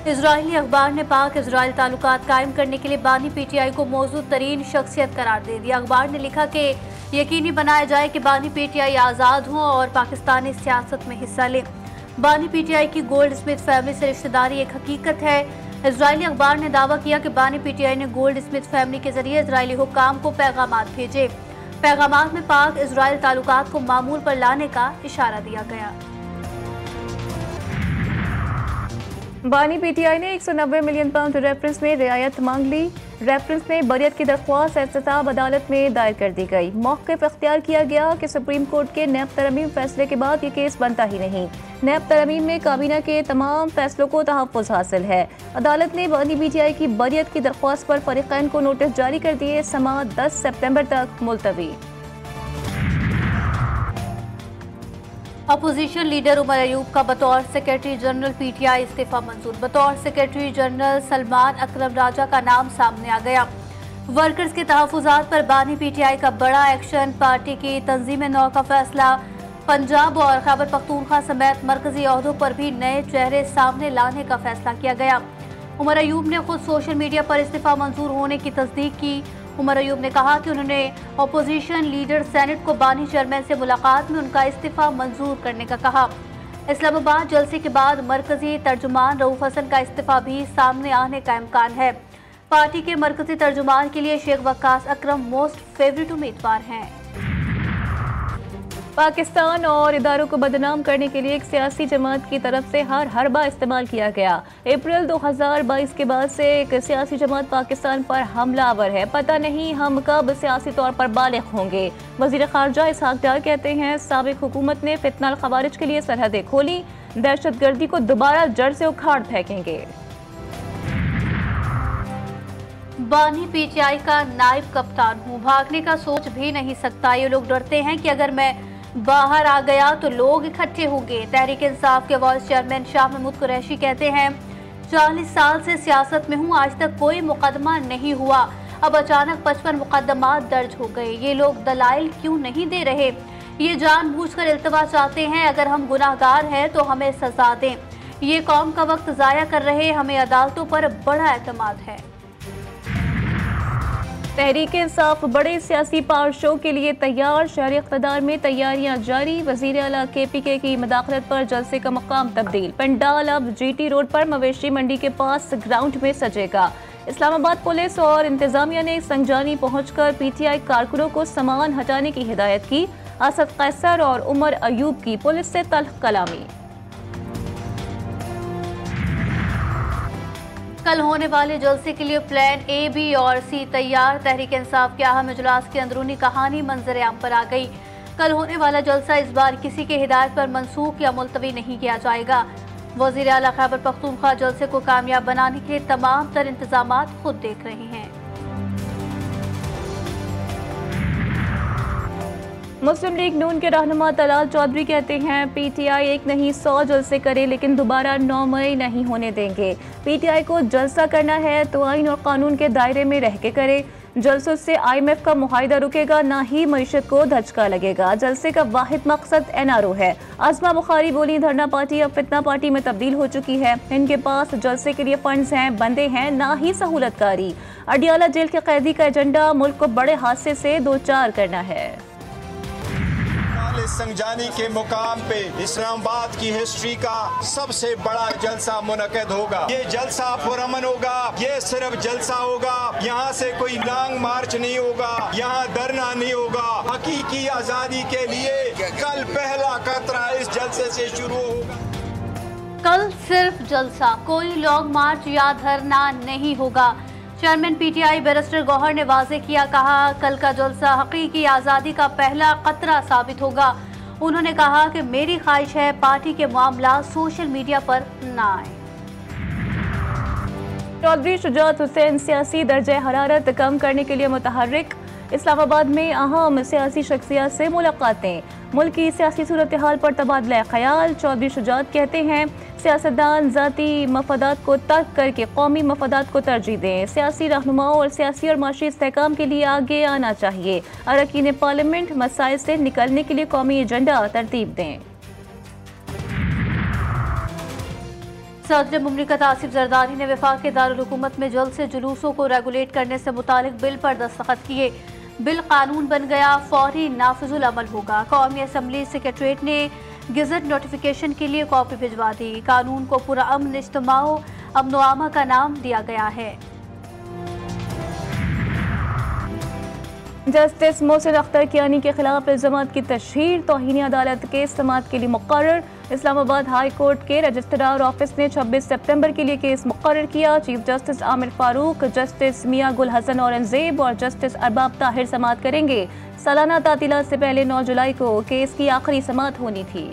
Israeli अखबार ने पाक इजराइल ताल्लुकात कायम करने के लिए बानी पीटीआई को मौजूद तरीन शख्सियत करार दे दिया। अखबार ने लिखा कि यकीनी बनाया जाए कि बानी पीटीआई आज़ाद हों और पाकिस्तानी सियासत में हिस्सा लें। बानी पीटीआई की गोल्ड स्मिथ फैमिली से रिश्तेदारी एक हकीकत है। इजरायली अखबार ने दावा किया कि बानी पीटीआई ने गोल्ड स्मिथ फैमिली के जरिए इजरायली हुक्काम को पैगामात भेजे। पैगामात में पाक इजराइल ताल्लुकात को मामूल पर लाने का इशारा दिया गया। बानी पीटीआई ने 190 मिलियन पाउंड रेफरेंस में रियायत मांग ली। रेफरेंस में बरियत की दरख्वास्त एहतसाब अदालत में दायर कर दी गई। मौक़िफ़ इख्तियार किया गया कि सुप्रीम कोर्ट के नैब तरमीम फैसले के बाद ये केस बनता ही नहीं। नैब तरमीम में काबीना के तमाम फैसलों को तहफ़्फ़ुज़ हासिल है। अदालत ने बानी पीटीआई की बरियत की दरख्वास्त पर फरीक़ैन को नोटिस जारी कर दिए। समाअत 10 सितंबर तक मुलतवी। अपोजिशन लीडर उमर अयूब का बतौर सेक्रेटरी जनरल पीटीआई इस्तीफा मंजूर। बतौर सेक्रेटरी जनरल सलमान अकरम राजा का नाम सामने आ गया। वर्कर्स के तहफ़्फ़ुज़ात पर बानी पीटीआई का बड़ा एक्शन। पार्टी की तंजीम नौ का फैसला। पंजाब और खैबर पख्तूनख्वा समेत मरकजी ओहदों पर भी नए चेहरे सामने लाने का फैसला किया गया। उमर अयूब ने खुद सोशल मीडिया पर इस्तीफा मंजूर होने की तस्दीक की। उमर अयूब ने कहा कि उन्होंने अपोजिशन लीडर सेनेट को बानी चेयरमैन से मुलाकात में उनका इस्तीफा मंजूर करने का कहा। इस्लामाबाद जलसे के बाद मरकजी तर्जुमान रऊफ हसन का इस्तीफा भी सामने आने का इम्कान है। पार्टी के मरकजी तर्जुमान के लिए शेख वक्कास अकरम मोस्ट फेवरेट उम्मीदवार हैं। पाकिस्तान और इदारों को बदनाम करने के लिए एक सियासी जमात की तरफ से हर हरबा इस्तेमाल किया गया। अप्रैल 2022 के बाद से एक सियासी जमात पाकिस्तान पर हमलावर है। पता नहीं हम कब सियासी तौर पर बालिग होंगे। वज़ीर ख़ारजा इसहाक डार कहते हैं साबिक़ हुकूमत ने फितना ख़वारिज के लिए सरहदें खोली, दहशतगर्दी को दोबारा जड़ से उखाड़ फेंकेंगे। बानी पीटीआई का नायब कप्तान हूँ, भागने का सोच भी नहीं सकता। ये लोग डरते हैं कि अगर मैं बाहर आ गया तो लोग इकट्ठे होंगे। तहरीक इंसाफ के वाइस चेयरमैन शाह महमूद कुरैशी कहते हैं 40 साल से सियासत में हूँ, आज तक कोई मुकदमा नहीं हुआ, अब अचानक 55 मुकदमात दर्ज हो गए। ये लोग दलाइल क्यों नहीं दे रहे? ये जानबूझकर इल्तवा चाहते हैं। अगर हम गुनाहगार हैं तो हमें सजा दें। ये कौम का वक्त ज़ाया कर रहे, हमें अदालतों पर बड़ा एतमाद है। तहरीक इंसाफ बड़े सियासी पावर शो के लिए तैयार। शहरी इक़्तिदार में तैयारियां जारी। वज़ीर आला KPK की मुदाखलत पर जलसे का मकाम तब्दील। पंडाल अब GT रोड पर मवेशी मंडी के पास ग्राउंड में सजेगा। इस्लामाबाद पुलिस और इंतजामिया ने संजानी पहुंचकर PTI कारकुनों को सामान हटाने की हिदायत की। असद कैसर और उमर अयूब की पुलिस से तल्ख कलामी। कल होने वाले जलसे के लिए प्लान A, B और C तैयार। तहरीक इंसाफ के अहम इजलास की अंदरूनी कहानी मंजर आम पर आ गई। कल होने वाला जलसा इस बार किसी के हिदायत पर मनसूख या मुलतवी नहीं किया जाएगा। वज़ीर आला खैबर पख्तूनख्वा जलसे को कामयाब बनाने के तमाम तर इंतजामात खुद देख रहे हैं। मुस्लिम लीग नून के रहनुमा तलाल चौधरी कहते हैं PTI एक नहीं 100 जलसे करे लेकिन दोबारा 9 मई नहीं होने देंगे। PTI को जलसा करना है तो आइन और कानून के दायरे में रह के करे। जलसों से IMF का मुआहिदा रुकेगा, ना ही मईशत को धचका लगेगा। जलसे का वाहिद मकसद NRO है। आज़मा बुखारी बोली धरना पार्टी अब फितना पार्टी में तब्दील हो चुकी है। इनके पास जलसे के लिए फंड्स हैं, बंदे हैं, ना ही सहूलतकारी। अडियाला जेल के कैदी का एजेंडा मुल्क को बड़े हादसे से दो चार करना है। संजानी के मुकाम पे इस्लामाबाद की हिस्ट्री का सबसे बड़ा जलसा मुनक़िद होगा। ये जलसा पुरअमन होगा, ये सिर्फ जलसा होगा। यहाँ से कोई लॉन्ग मार्च नहीं होगा, यहाँ धरना नहीं होगा। हकीकी आज़ादी के लिए कल पहला खतरा इस जलसे से शुरू होगा। कल सिर्फ जलसा, कोई लॉन्ग मार्च या धरना नहीं होगा। चेयरमैन PTI बैरिस्टर गौहर ने वाज़े किया, कहा कल का जलसा हकीकी आज़ादी का पहला खतरा साबित होगा। उन्होंने कहा कि मेरी ख्वाहिश है पार्टी के मामला सोशल मीडिया पर ना आए। चौधरी शुजात हुसैन सियासी दर्जे हरारत कम करने के लिए मुतहर्रिक। इस्लामाबाद में अहम सियासी शख्सियत से मुलाकातें। मुल्क की सियासी सूरत हाल पर तबादला ख्याल। चौधरी शुजात कहते हैं सियासतदान ज़ाती मफादात को तर्क करके कौमी मफादात को तरजीह दें। सियासी रहनुमाओं और सियासी और माशी इस्तेहकाम के लिए आगे आना चाहिए। अरकान पार्लियामेंट मसाइल से निकलने के लिए कौमी एजेंडा तरतीब दें। सदर मुमलिकत आसिफ जरदारी ने वफाक दारुल हुकूमत में जल्द से जुलूसों को रेगुलेट करने से मुतालिक बिल पर दस्तखत किए। बिल कानून बन गया, फौरी नाफिजुल अमल होगा। कौमी असम्बली सेक्रेटरीट ने गज़ट नोटिफिकेशन के लिए कॉपी भिजवा दी। कानून को पूरा अमन इज्तिमाओ अमन आमा का नाम दिया गया है। जस्टिस मोहसिन अख्तर कियानी के खिलाफ इल्जामात की तशहीर तौहीन अदालत के समाअत के लिए मुकर्रर। इस्लामाबाद हाई कोर्ट के रजिस्ट्रार ऑफिस ने 26 सितंबर के लिए केस मुकर्रर किया। Chief justice Aamir Farooq, justice Mian Gul Hassan Aurangzeb और जस्टिस अरबाब ताहिर समाअत करेंगे। सालाना तातीलात से पहले 9 जुलाई को केस की आखिरी समाअत होनी थी।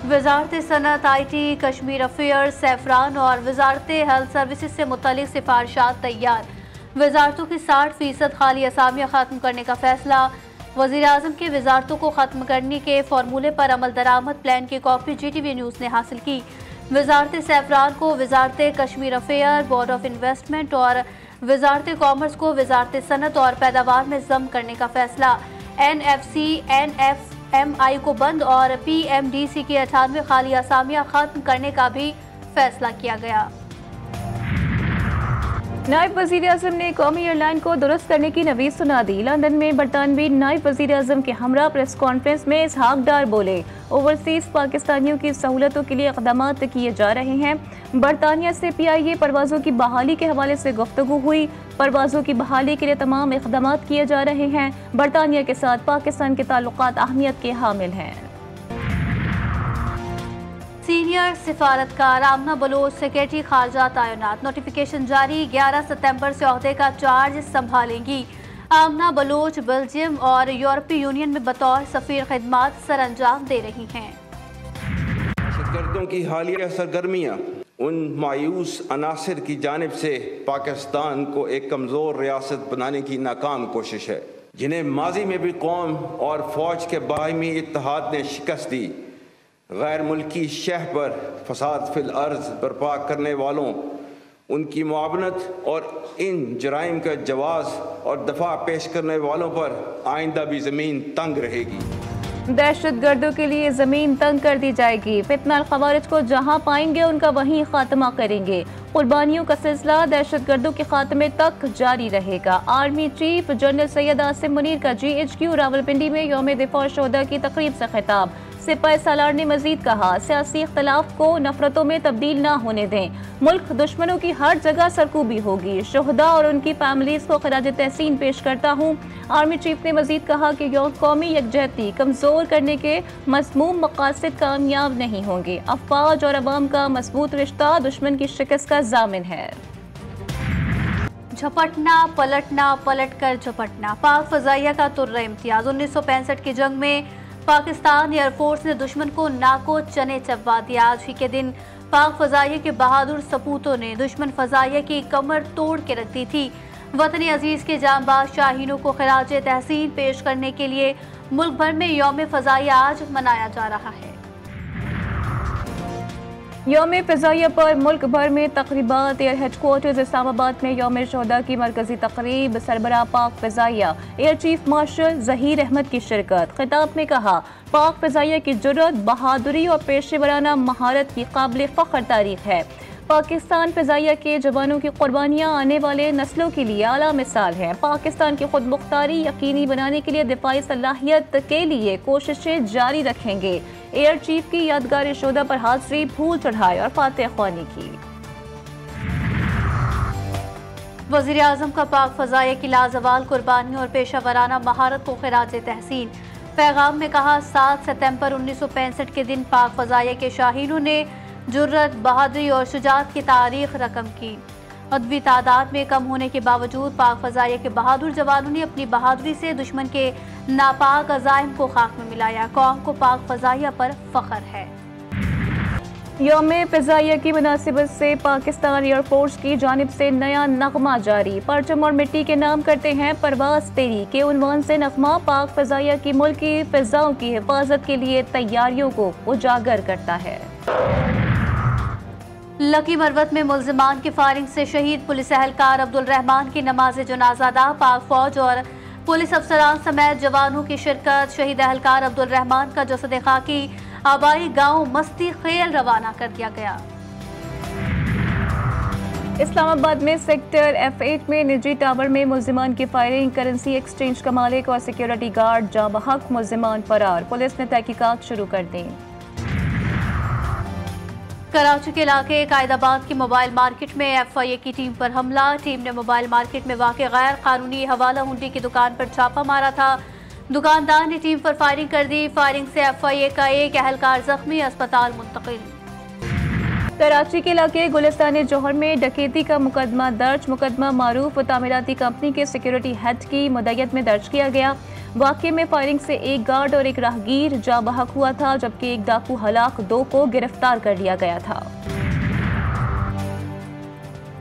वजारत सनत, IT, कश्मीर अफेयर्स, सैफरान और वजारत हेल्थ सर्विसेज से मुतल्लिक सिफारिशात तैयार। वजारतों की 60% खाली असामियाँ ख़त्म करने का फैसला। वज़ीर-ए-आज़म के वजारतों को ख़त्म करने के फार्मूले पर अमल दरामद प्लान की कॉपी GTV न्यूज़ ने हासिल की। वजारत सैफरान को वजारत Kashmir affair, board of investment और वजारत कॉमर्स को वजारत सनत और पैदावार में ज़म करने का फैसला। NFC, NFMI को बंद और PMDC की 98 खाली असामियाँ ख़त्म करने का भी फैसला किया गया। नायब वज़ीर-ए-आज़म ने कौमी एयरलाइन को दुरुस्त करने की नवीद सुना दी। लंदन में बरतानवी नायब वज़ीर-ए-आज़म के हमरा प्रेस कॉन्फ्रेंस में इसहाक डार बोले, ओवरसीज़ पाकिस्तानियों की सहूलतों के लिए इक़दामात किए जा रहे हैं। बरतानिया से PIA परवाज़ों की बहाली के हवाले से गुफ्तगू हुई। परवाज़ों की बहाली के लिए तमाम इक़दामात किए जा रहे हैं। बरतानिया के साथ पाकिस्तान के ताल्लुकात अहमियत के हामिल हैं। सीनियर सिफारतकार आमना बलोच सेक्रेटरी खारजा तैनात। नोटिफिकेशन जारी। 11 सितंबर से ओहदे का चार्ज संभालेंगी। आमना बलोच बेल्जियम और यूरोपीय यूनियन में बतौर सफीर खिदमात सर अंजाम दे रही हैं। दहशतगर्दों की हालिया सरगर्मियाँ उन मायूस अनासिर की जानिब से पाकिस्तान को एक कमज़ोर रियासत बनाने की नाकाम कोशिश है, जिन्हें माजी में भी कौम और फौज के बाहमी इत्तेहाद ने शिकस्त दी। गैर मुल्की शह पर फसाद फिल अर्ज़ बर्पा करने वालों, उनकी मुआवनत और इन जराइम का जवाज़ और दफ़ा पेश करने वालों पर आइंदा भी ज़मीन तंग रहेगी। दहशत गर्दों के लिए ज़मीन तंग कर दी जाएगी। फितना खवारिज को जहां पाएंगे उनका वहीं खात्मा करेंगे। कुर्बानियों का सिलसिला दहशत गर्दों के खात्मे तक जारी रहेगा। Army chief general Syed Asim Munir का GHQ रावलपिंडी में यौम दिफा शोहदा की तकरीब से खिताब। सिपाही सालार ने मजीद कहा, सियासी इख्तलाफ को नफरतों में तब्दील ना होने दें। मुल्क दुश्मनों की हर जगह सरकूबी होगी। शोहदा और उनकी फैमिलीज को खराज तहसीन पेश करता हूँ। आर्मी चीफ ने मजीद कहा कि कौमी यकजहती कमज़ोर करने के मज़मूम मकासद कामयाब नहीं होंगे। अफवाज और अवाम का मजबूत रिश्ता दुश्मन की शिकस्त का जामिन है। झपटना पलटना, पलट कर झपटना, पाक फजाइया का तुर्रा इम्तियाज। 1965 की जंग में पाकिस्तान एयरफोर्स ने दुश्मन को नाको चने चबवा दिया। आज ही के दिन पाक फजाइया के बहादुर सपूतों ने दुश्मन फजाइया की कमर तोड़ के रख दी थी। वतन अजीज के जांबाज शाहीनों को खराज तहसीन पेश करने के लिए मुल्क भर में यौम फजाइया आज मनाया जा रहा है। यौम फ़िज़ाइया पर मुल्क भर में तक़रीबात। एयर हेडक्वार्टर्स इस्लामाबाद में यौम शोहदा की मरकजी तक़रीब। सरबराह पाक फ़िज़ाइया air chief marshal Zaheer Ahmed की शिरकत। खिताब में कहा, पाक फ़िज़ाइया की जुर्रत, बहादुरी और पेशेवराना महारत की काबिल फ़ख्र तारीख़ है। पाकिस्तान फ़िज़ाइया के जवानों की कुर्बानियाँ आने वाले नस्लों के लिए आला मिसाल हैं। पाकिस्तान की खुद मुख्तारी यकीनी बनाने के लिए दिफाई सलाहियत के लिए कोशिशें जारी रखेंगे। एयर चीफ की यादगार शोहदा पर हाज़री, फूल चढ़ाए और फातिह ख्वानी की। वज़ीर-ए-आज़म का पाक फ़ज़ाइया की लाजवाल कुर्बानी और पेशा वराना महारत को खिराज तहसीन। पैगाम में कहा, 7 सितंबर 1965 के दिन पाक फ़ज़ाइया के शाहीनों ने जुर्रत, बहादुरी और शुजाअत की तारीख रकम की। अदवी तादाद में कम होने के बावजूद पाक फ़ज़ाइया के बहादुर जवानों ने अपनी बहादुरी से दुश्मन के नापाक अज़ाइम को खाक में मिलाया। कौम को पाक फ़ज़ाइया पर फ़ख्र है। यौम फ़िज़ाइया की मुनासिबत से पाकिस्तान एयरफोर्स की जानिब से नया नगमा जारी। परचम और मिट्टी के नाम करते हैं परवाज़ तेरी के उन्वान से नगमा पाक फ़िज़ाइया की मुल्की फ़िज़ाओं की हिफाजत के लिए तैयारियों को उजागर करता है। लकी मरवत में मुल्ज़िमान की फायरिंग से शहीद पुलिस एहलकार अब्दुल रहमान की नमाज जनाजा अदा। पाक फौज और पुलिस अफसरान समेत जवानों की शिरकत। शहीद एहलकार अब्दुल रहमान का जसद खाकी आबाई गांव मस्ती खेल रवाना कर दिया गया। इस्लामाबाद में सेक्टर F8 में निजी टावर में मुल्जिमान की फायरिंग। करेंसी एक्सचेंज का मालिक और सिक्योरिटी गार्ड जाबहक मुल्जिमान फरार। पुलिस ने तहकीकात शुरू कर दी। कराची के इलाके कायदाबाद की मोबाइल मार्केट में FIA की टीम पर हमला। टीम ने मोबाइल मार्केट में वाक़े गैर कानूनी हवाला हुंडी की दुकान पर छापा मारा था। दुकानदार ने टीम पर फायरिंग कर दी। फायरिंग से FIA का एक एहलकार जख्मी, अस्पताल मुंतकिल। कराची के इलाके गुलिस्तान जौहर में डकैती का मुकदमा दर्ज। मुकदमा मारूफ तामीराती कंपनी के सिक्योरिटी हेड की मुद्दत में दर्ज किया गया। वाक़े में फायरिंग से एक गार्ड और एक राहगीर जाँ बहक हुआ था, जबकि एक डाकू हलाक, 2 को गिरफ्तार कर लिया गया था।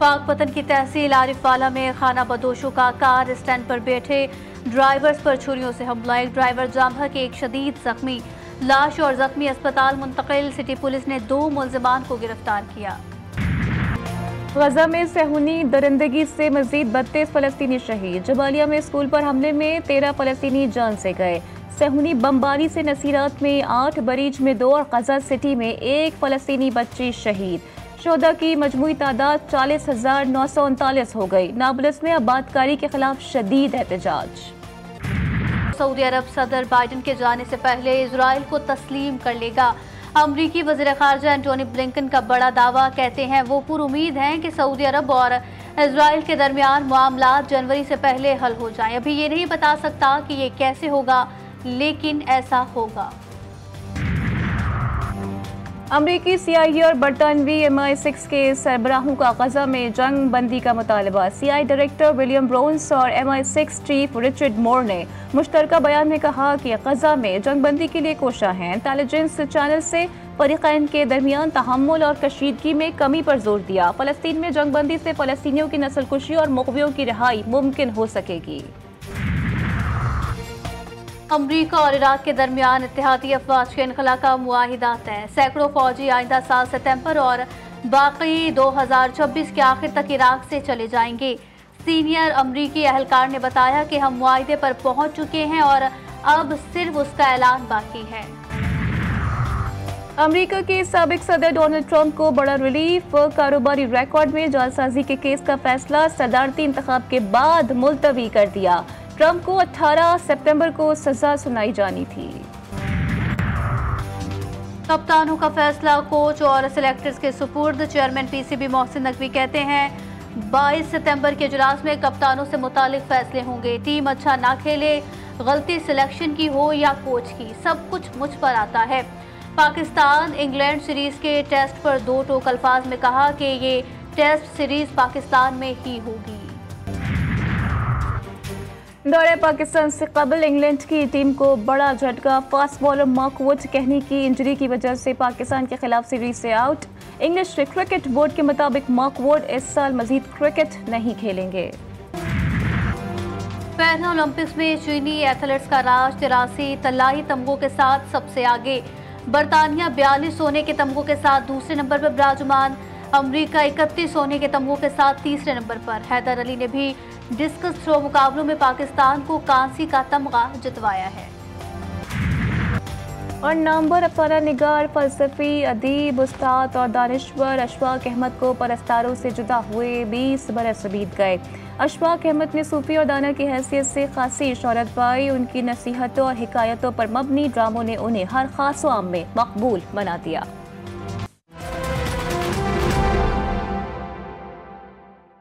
पाकपतन की तहसील आरिफवाला में खाना बदोशों का कार स्टैंड पर बैठे ड्राइवर्स पर छुरियों से हमला। एक ड्राइवर जाँ बहक, एक शदीद जख्मी। लाश और जख्मी अस्पताल मुंतकिल। सिटी पुलिस ने 2 मुल्जिमान को गिरफ्तार किया। गजा में सहूनी दरिंदगी से मजीद 32 फलस्तीनी शहीद। जबालिया में स्कूल पर हमले में 13 फलस्तीनी जान से गए। सहूनी बमबारी से नसीरात में 8, बरीज में 2 और गजा सिटी में 1 फलस्तीनी बच्ची शहीद। शोदा की मजमूई तादाद 40,939 हो गई। नाबुलस में आबादकारी के खिलाफ शदीद एहतजाज। सऊदी अरब सदर बाइडन के जाने से पहले इजराइल को तस्लीम कर लेगा। अमरीकी वज़ीर ख़ारजा एंटोनी ब्लिंकन का बड़ा दावा। कहते हैं वो पुरुमीद हैं कि सऊदी अरब और इजराइल के दरमियान मामलात जनवरी से पहले हल हो जाएं। अभी ये नहीं बता सकता कि ये कैसे होगा, लेकिन ऐसा होगा। अमरीकी CIA और बरतानवी MI6 के सरबराहों का गजा में जंग बंदी का मुतालबा। CIA डायरेक्टर विलियम ब्रोन्स और MI6 चीफ रिचर्ड मोर ने मुश्तरका बयान में कहा कि गजा में जंग बंदी के लिए कोशा है। इंटेलिजेंस चैनल से फरीक़ैन के दरमियान तहम्मुल और कशीदगी में कमी पर जोर दिया। फ़लस्तीन में जंग बंदी से फ़लस्तीनियों की नस्लकुशी और मुग़वियों की रिहाई मुमकिन हो सकेगी। अमरीका और इराक के दरमियान इत्तेहादी अफवाज के इनखला का मुआहिदा तय। सैकड़ों फौजी आइंदा साल सितंबर और बाकी 2026 के आखिर तक इराक से चले जाएंगे। सीनियर अमरीकी एहलकार ने बताया कि हम मुआहिदे पर पहुंच चुके हैं और अब सिर्फ उसका ऐलान बाकी है। अमेरिका के साबिक सदर डोनाल्ड ट्रंप को बड़ा रिलीफ। कारोबारी रिकॉर्ड में जालसाजी के केस का फैसला सदारती इंतखाब के बाद मुलतवी कर दिया। ट्रंप को 18 सितंबर को सजा सुनाई जानी थी। कप्तानों का फैसला कोच और सिलेक्टर्स के सुपुर्द। चेयरमैन PCB मोहसिन नकवी कहते हैं 22 सितंबर के इजलास में कप्तानों से मुतालिक फैसले होंगे। टीम अच्छा ना खेले, गलती सिलेक्शन की हो या कोच की, सब कुछ मुझ पर आता है। पाकिस्तान इंग्लैंड सीरीज के टेस्ट पर 2 टोक अल्फाज में कहा कि ये टेस्ट सीरीज पाकिस्तान में ही होगी। दौरे पाकिस्तान से कबल इंग्लैंड की टीम को बड़ा झटका। फास्ट बॉलर मार्क वुड कहनी की इंजरी की वजह से पाकिस्तान के खिलाफ सीरीज से आउट। इंग्लिश क्रिकेट बोर्ड के मुताबिक मार्क वुड इस साल मजीद क्रिकेट नहीं खेलेंगे। पैरा ओलंपिक्स में चीनी एथलीट्स का राज 83 तलाई तमगों के साथ सबसे आगे। बरतानिया 42 सोने के तमगों के साथ दूसरे नंबर पर विराजमान। अमेरिका 31 सोने के तमगों के साथ तीसरे नंबर पर। हैदर अली ने भी डिस्कस थ्रो मुकाबलों में पाकिस्तान को कांसी का तमगा जितवाया है। और नामवर अफसाना निगार, फलसफी, अदीब, उस्ताद और दानिश्वर अशफाक अहमद को परस्तारों से जुदा हुए 20 बरस बीत गए। अशफाक अहमद ने सूफी और दाना की हैसियत से खासी शोहरत पाई। उनकी नसीहतों और हिकायतों पर मबनी ड्रामों ने उन्हें हर खास व आम में मकबूल बना दिया।